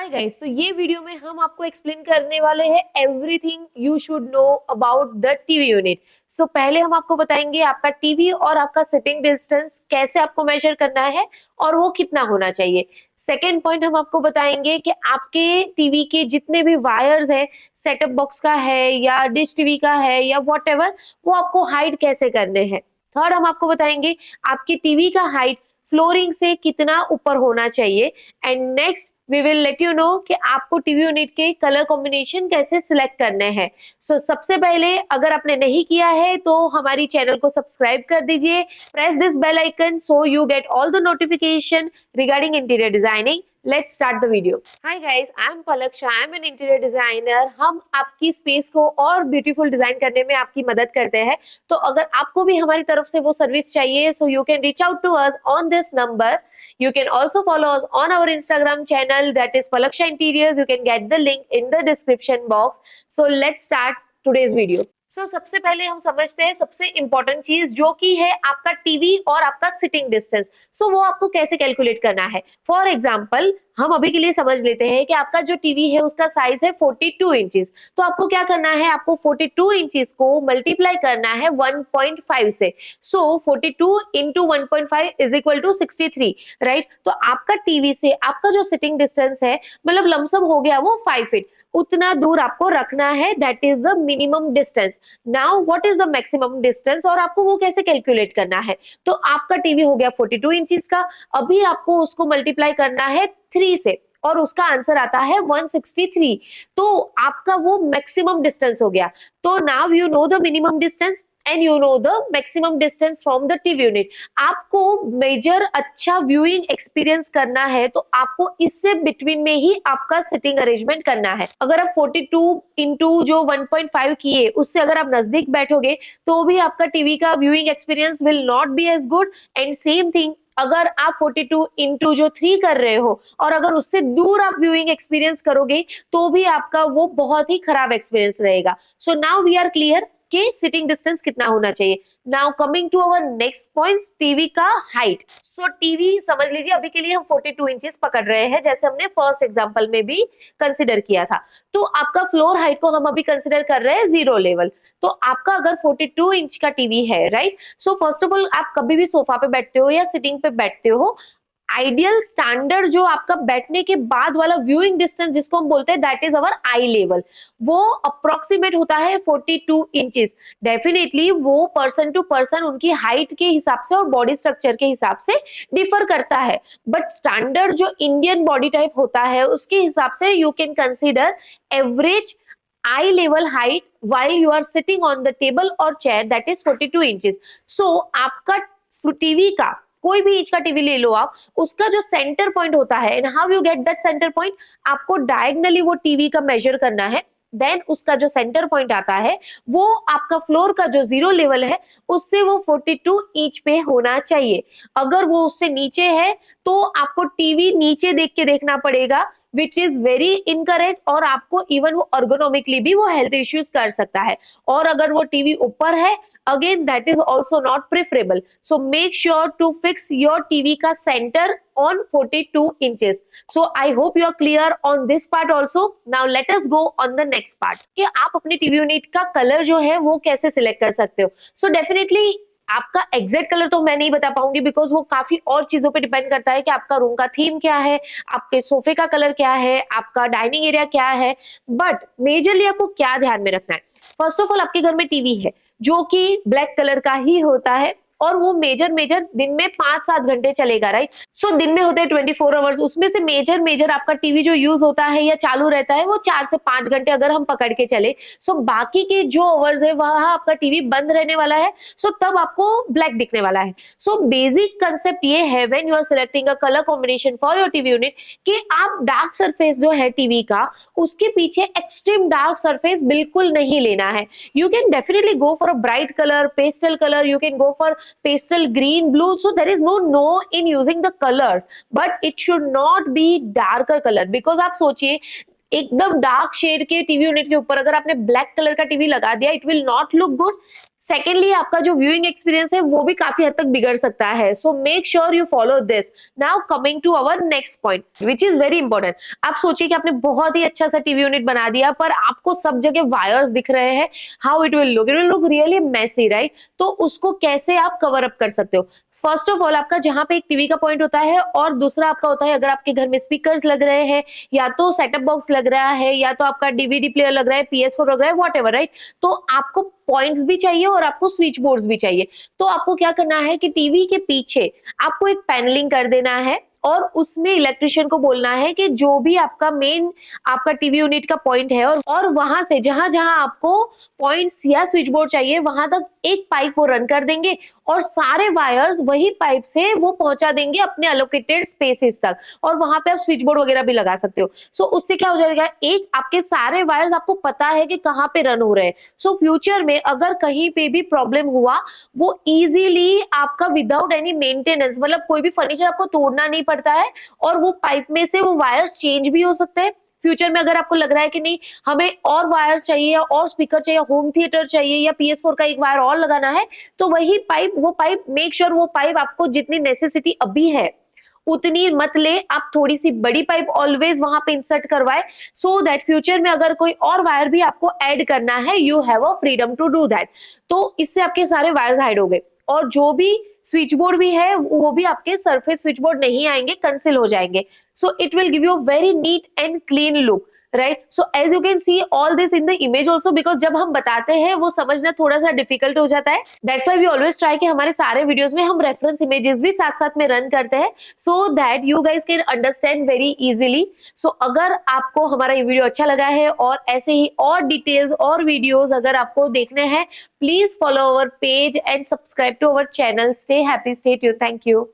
Hi guys, तो ये video में हम आपको एक्सप्लेन करने वाले हैं everything you should know about the TV unit. So पहले हम आपको बताएंगे आपका टीवी और आपका सिटिंग डिस्टेंस कैसे आपको मेजर करना है और वो कितना होना चाहिए। सेकेंड पॉइंट हम आपको बताएंगे कि आपके टीवी के जितने भी वायर्स है, सेटअप बॉक्स का है या डिश टीवी का है या व्हाटएवर, वो आपको हाइड कैसे करने हैं। थर्ड हम आपको बताएंगे आपके टीवी का हाइट फ्लोरिंग से कितना ऊपर होना चाहिए। And next we will let you know कि आपको टीवी यूनिट के कलर कॉम्बिनेशन कैसे सिलेक्ट करने हैं। सो सबसे पहले अगर आपने नहीं किया है तो हमारी चैनल को सब्सक्राइब कर दीजिए, press this bell icon so you get all the notification regarding interior designing. Let's start the video. Hi guys, I am Palak Shah, I am an interior designer. हम आपकी स्पेस को और ब्यूटीफुल डिजाइन करने में आपकी मदद करते हैं। तो अगर आपको भी हमारी तरफ से वो सर्विस चाहिए, so you can reach out to us on this number. You can also follow us on our Instagram channel, that is Palaksha Interiors. You can get the link in the description box. So let's start today's video. सबसे पहले हम समझते हैं सबसे important चीज जो कि है आपका टीवी और आपका सिटिंग डिस्टेंस। वो आपको कैसे कैलकुलेट करना है। फॉर एग्जाम्पल हम अभी के लिए समझ लेते हैं कि आपका जो टीवी है उसका साइज है 42 इंचेस। तो आपको क्या करना है, आपको 42 इंचेस को मल्टीप्लाई करना है 1.5 से। 42 into 1.5 is equal to 63, right. तो आपका टीवी से आपका जो सिटिंग डिस्टेंस है, मतलब लमसम हो गया वो 5 फीट, उतना दूर आपको रखना है। That is the minimum distance. Now what is the maximum distance और आपको वो कैसे कैलकुलेट करना है। तो आपका टीवी हो गया 42 इंचेस का, अभी आपको उसको मल्टीप्लाई करना है 3 से और उसका आंसर आता है 163। तो आपका वो मैक्सिमम डिस्टेंस हो गया। तो now you know the minimum distance and you know the maximum distance from the TV unit. आपको मेजर अच्छा व्यूइंग एक्सपीरियंस करना है तो आपको इससे बिटवीन में ही आपका सिटिंग अरेंजमेंट करना है। अगर आप 42 इंटू जो 1.5 किए उससे अगर आप नजदीक बैठोगे तो भी आपका टीवी का viewing experience will not be as good. And same thing अगर आप 42 इंटू जो 3 कर रहे हो और अगर उससे दूर आप व्यूइंग एक्सपीरियंस करोगे तो भी आपका वो बहुत ही खराब एक्सपीरियंस रहेगा। So now we are clear कि सिटिंग डिस्टेंस कितना होना चाहिए। Now coming to our next point, TV का हाइट। सो टीवी समझ लीजिए अभी के लिए हम 42 इंचेस पकड़ रहे हैं, जैसे हमने फर्स्ट एग्जांपल में भी कंसिडर किया था। तो आपका फ्लोर हाइट को हम अभी कंसिडर कर रहे हैं 0 लेवल। तो आपका अगर 42 इंच का टीवी है, right. So first of all आप कभी भी सोफा पे बैठते हो या सिटिंग पे बैठते हो, आइडियल स्टैंडर्ड जो आपका बैठने के बाद वाला व्यूइंग डिस्टेंस जिसको हम बोलते हैं that is our I level, वो अप्रोक्सीमेट होता है 42 इंचेस। डेफिनेटली वो पर्सन टू पर्सन उनकी हाइट के हिसाब से और बॉडी स्ट्रक्चर के हिसाब से डिफर करता है, बट स्टैंडर्ड जो इंडियन बॉडी टाइप होता है उसके हिसाब से you can consider average eye level height while you are sitting on the table or chair, that is 42 inches. So आपका टीवी का कोई भी इंच का टीवी ले लो आप, उसका जो सेंटर पॉइंट होता है, and how you get that centre point, आपको डायगनली वो टीवी का मेजर करना है। देन उसका जो सेंटर पॉइंट आता है वो आपका फ्लोर का जो 0 लेवल है उससे वो 42 इंच पे होना चाहिए। अगर वो उससे नीचे है तो आपको टीवी नीचे देख के देखना पड़ेगा, विच इज वेरी इनकरेक्ट, और आपको इवन वो अर्गोनॉमिकली भी वो हेल्थ इश्यूज कर सकता है। और अगर वो टीवी ऊपर है, again that is also not preferable. So make sure to fix your TV का centre on 42 inches. So I hope you are clear on this part also. Now let us go on the next part कि आप अपने TV unit का colour जो है वो कैसे select कर सकते हो। So definitely आपका एग्जैक्ट कलर तो मैं नहीं बता पाऊंगी बिकॉज वो काफी और चीजों पे डिपेंड करता है कि आपका रूम का थीम क्या है, आपके सोफे का कलर क्या है, आपका डाइनिंग एरिया क्या है। बट मेजरली आपको क्या ध्यान में रखना है, फर्स्ट ऑफ ऑल आपके घर में टीवी है जो कि ब्लैक कलर का ही होता है और वो मेजर दिन में 5-7 घंटे चलेगा, राइट। सो दिन में होते हैं 24 आवर्स, उसमें से मेजर आपका टीवी जो यूज होता है या चालू रहता है वो 4 से 5 घंटे अगर हम पकड़ के चले। सो बाकी के जो आवर्स है वहां आपका टीवी बंद रहने वाला है। सो तब आपको ब्लैक दिखने वाला है। सो बेसिक कंसेप्ट ये है when you are selecting a colour combination for your TV unit कि आप डार्क सरफेस जो है टीवी का, उसके पीछे एक्सट्रीम डार्क सरफेस बिल्कुल नहीं लेना है। You can definitely go for a bright colour, pastel colour, you can go for pastel green, blue. So there is no in using the colors, but it should not be darker color because आप सोचिए एकदम dark shade के TV unit के ऊपर अगर आपने black colour का TV लगा दिया, it will not look good. Secondly आपका जो व्यूइंग एक्सपीरियंस है वो भी काफी हद तक बिगड़ सकता है। So make sure you follow this. Now coming to our next point which is very important. आप सोचिए कि आपने बहुत ही अच्छा सा टीवी यूनिट बना दिया पर आपको सब जगह वायर्स दिख रहे हैं। How it will look really messy, right? तो उसको कैसे आप कवर अप कर सकते हो? फर्स्ट ऑफ ऑल, आपका जहां पे एक टीवी का पॉइंट होता है और दूसरा आपका होता है अगर आपके घर में स्पीकर्स लग रहे हैं या तो सेटअप बॉक्स लग रहा है या तो आपका डीवीडी प्लेयर लग रहा है, PS4 लग रहा है, वॉट, राइट? तो आपको पॉइंट्स भी चाहिए और आपको स्विच बोर्ड्स भी चाहिए। तो आपको क्या करना है कि टीवी के पीछे आपको एक पैनलिंग कर देना है और उसमें इलेक्ट्रिशियन को बोलना है कि जो भी आपका मेन आपका टीवी यूनिट का पॉइंट है और वहां से जहां जहां आपको पॉइंट्स या स्विच बोर्ड चाहिए वहां तक एक पाइप वो रन कर देंगे और सारे वायर्स वही पाइप से वो पहुंचा देंगे अपने एलोकेटेड स्पेसेस तक, और वहां पे आप स्विच बोर्ड वगैरह भी लगा सकते हो। सो उससे क्या हो जाएगा, एक आपके सारे वायर्स आपको पता है कि कहाँ पे रन हो रहे हैं। सो फ्यूचर में अगर कहीं पे भी प्रॉब्लम हुआ वो इजीली आपका विदाउट एनी मेंटेनेंस, मतलब कोई भी फर्नीचर आपको तोड़ना नहीं पड़ता है और वो पाइप में से वो वायर्स चेंज भी हो सकते हैं। फ्यूचर में अगर आपको लग रहा है कि नहीं हमें और वायर्स चाहिए और स्पीकर चाहिए, होम थिएटर चाहिए या PS4 का एक वायर और लगाना है, तो वही पाइप वो पाइप मेक श्योर वो पाइप आपको जितनी नेसेसिटी अभी है उतनी मत ले, आप थोड़ी सी बड़ी पाइप ऑलवेज वहां पे इंसर्ट करवाए सो दैट फ्यूचर में अगर कोई और वायर भी आपको ऐड करना है you have a freedom to do that. तो इससे आपके सारे वायर्स हाइड हो गए और जो भी स्विच बोर्ड भी है वो भी आपके सरफेस स्विच बोर्ड नहीं आएंगे, कंसील हो जाएंगे। So it will give you a very neat and clean look, right? So as you can see all this in the image also, because जब हम बताते हैं वो समझना थोड़ा सा डिफिकल्ट हो जाता है। That's why we always try कि हमारे सारे वीडियोस में हम रेफरेंस इमेजेस भी साथ साथ में रन करते हैं so that you guys can understand very easily. So अगर आपको हमारा ये वीडियो अच्छा लगा है और ऐसे ही और डिटेल्स और वीडियोस अगर आपको देखने हैं, please follow our page and subscribe to our channel. Stay happy, stay tuned, thank you.